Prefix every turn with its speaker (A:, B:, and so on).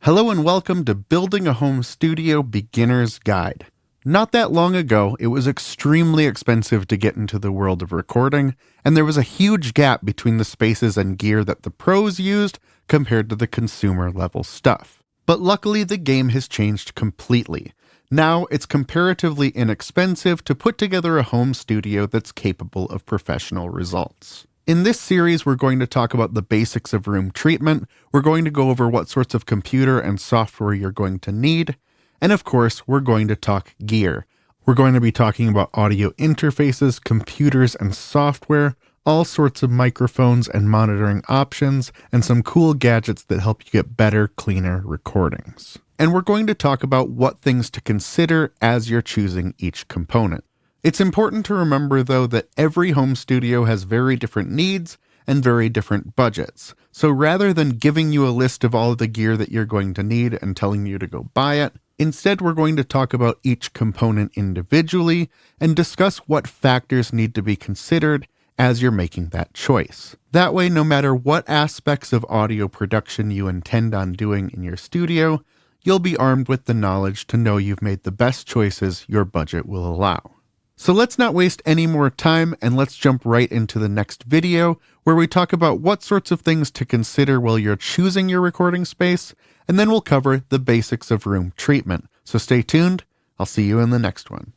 A: Hello and welcome to Building a Home Studio Beginner's Guide. Not that long ago, it was extremely expensive to get into the world of recording, and there was a huge gap between the spaces and gear that the pros used compared to the consumer level stuff. But luckily, the game has changed completely. Now, it's comparatively inexpensive to put together a home studio that's capable of professional results. In this series, we're going to talk about the basics of room treatment, we're going to go over what sorts of computer and software you're going to need, and of course, we're going to talk gear. We're going to be talking about audio interfaces, computers and software, all sorts of microphones and monitoring options, and some cool gadgets that help you get better, cleaner recordings. And we're going to talk about what things to consider as you're choosing each component. It's important to remember, though, that every home studio has very different needs and very different budgets. So rather than giving you a list of all of the gear that you're going to need and telling you to go buy it, instead we're going to talk about each component individually and discuss what factors need to be considered as you're making that choice. That way, no matter what aspects of audio production you intend on doing in your studio, you'll be armed with the knowledge to know you've made the best choices your budget will allow. So let's not waste any more time and let's jump right into the next video where we talk about what sorts of things to consider while you're choosing your recording space, and then we'll cover the basics of room treatment. So stay tuned. I'll see you in the next one.